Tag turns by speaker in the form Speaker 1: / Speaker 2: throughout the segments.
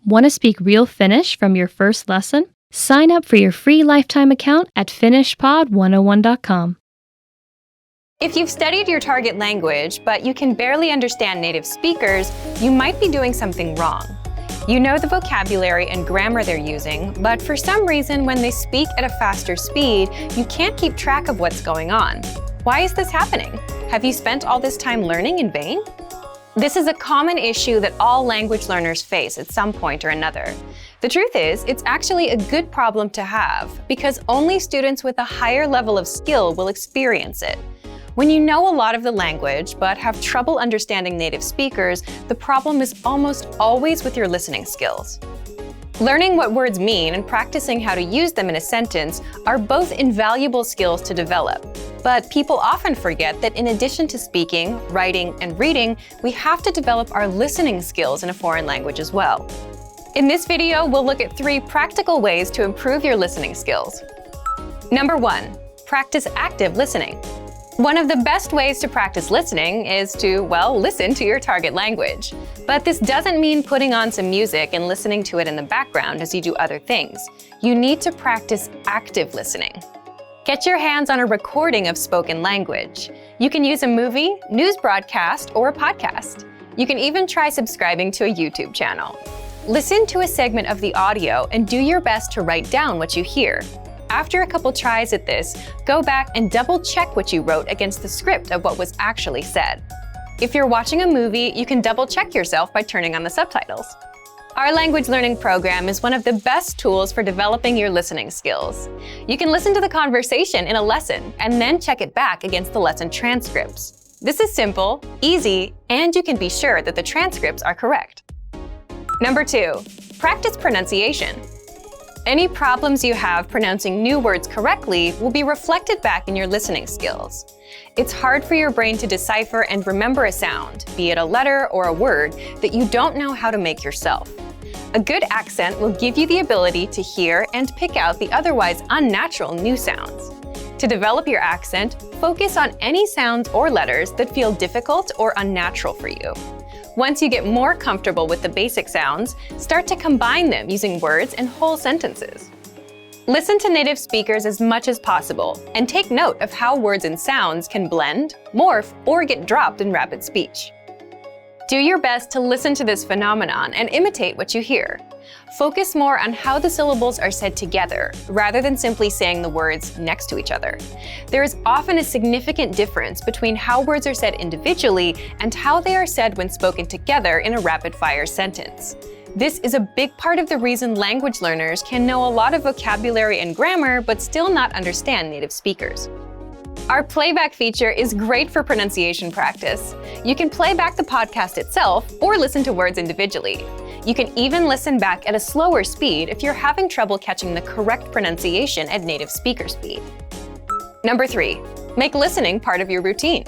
Speaker 1: Want to speak real Finnish from your first lesson? Sign up for your free lifetime account at finishpod101.com.
Speaker 2: If you've studied your target language, but you can barely understand native speakers, you might be doing something wrong. You know the vocabulary and grammar they're using, but for some reason, when they speak at a faster speed, you can't keep track of what's going on. Why is this happening? Have you spent all this time learning in vain? This is a common issue that all language learners face at some point or another. The truth is, it's actually a good problem to have, because only students with a higher level of skill will experience it. When you know a lot of the language, but have trouble understanding native speakers, the problem is almost always with your listening skills. Learning what words mean and practicing how to use them in a sentence are both invaluable skills to develop. But people often forget that in addition to speaking, writing, and reading, we have to develop our listening skills in a foreign language as well. In this video, we'll look at 3 practical ways to improve your listening skills. Number 1, practice active listening. One of the best ways to practice listening is to, listen to your target language. But this doesn't mean putting on some music and listening to it in the background as you do other things. You need to practice active listening. Get your hands on a recording of spoken language. You can use a movie, news broadcast, or a podcast. You can even try subscribing to a YouTube channel. Listen to a segment of the audio and do your best to write down what you hear. After a couple tries at this, go back and double-check what you wrote against the script of what was actually said. If you're watching a movie, you can double-check yourself by turning on the subtitles. Our language learning program is one of the best tools for developing your listening skills. You can listen to the conversation in a lesson and then check it back against the lesson transcripts. This is simple, easy, and you can be sure that the transcripts are correct. Number 2, practice pronunciation. Any problems you have pronouncing new words correctly will be reflected back in your listening skills. It's hard for your brain to decipher and remember a sound, be it a letter or a word, that you don't know how to make yourself. A good accent will give you the ability to hear and pick out the otherwise unnatural new sounds. To develop your accent, focus on any sounds or letters that feel difficult or unnatural for you. Once you get more comfortable with the basic sounds, start to combine them using words and whole sentences. Listen to native speakers as much as possible, and take note of how words and sounds can blend, morph, or get dropped in rapid speech. Do your best to listen to this phenomenon and imitate what you hear. Focus more on how the syllables are said together, rather than simply saying the words next to each other. There is often a significant difference between how words are said individually and how they are said when spoken together in a rapid-fire sentence. This is a big part of the reason language learners can know a lot of vocabulary and grammar but still not understand native speakers. Our playback feature is great for pronunciation practice. You can play back the podcast itself or listen to words individually. You can even listen back at a slower speed if you're having trouble catching the correct pronunciation at native speaker speed. Number 3, make listening part of your routine.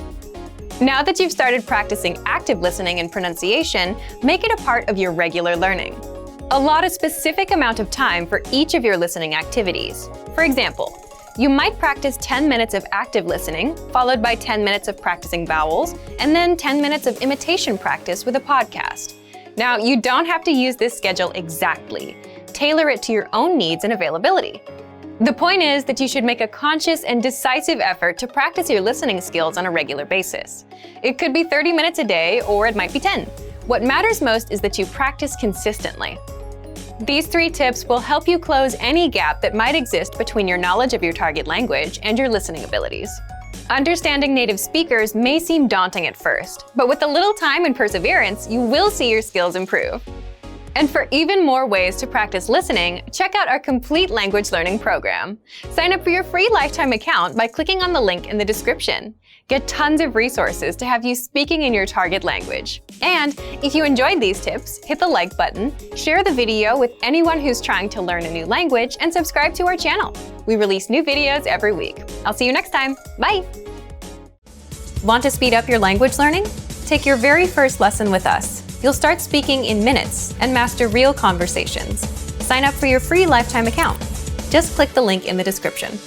Speaker 2: Now that you've started practicing active listening and pronunciation, make it a part of your regular learning. Allot a specific amount of time for each of your listening activities. For example, you might practice 10 minutes of active listening, followed by 10 minutes of practicing vowels, and then 10 minutes of imitation practice with a podcast. Now, you don't have to use this schedule exactly. Tailor it to your own needs and availability. The point is that you should make a conscious and decisive effort to practice your listening skills on a regular basis. It could be 30 minutes a day, or it might be 10. What matters most is that you practice consistently. These 3 tips will help you close any gap that might exist between your knowledge of your target language and your listening abilities. Understanding native speakers may seem daunting at first, but with a little time and perseverance, you will see your skills improve. And for even more ways to practice listening, check out our complete language learning program. Sign up for your free lifetime account by clicking on the link in the description. Get tons of resources to have you speaking in your target language. And if you enjoyed these tips, hit the like button, share the video with anyone who's trying to learn a new language, and subscribe to our channel. We release new videos every week. I'll see you next time. Bye! Want to speed up your language learning? Take your very first lesson with us. You'll start speaking in minutes and master real conversations. Sign up for your free lifetime account. Just click the link in the description.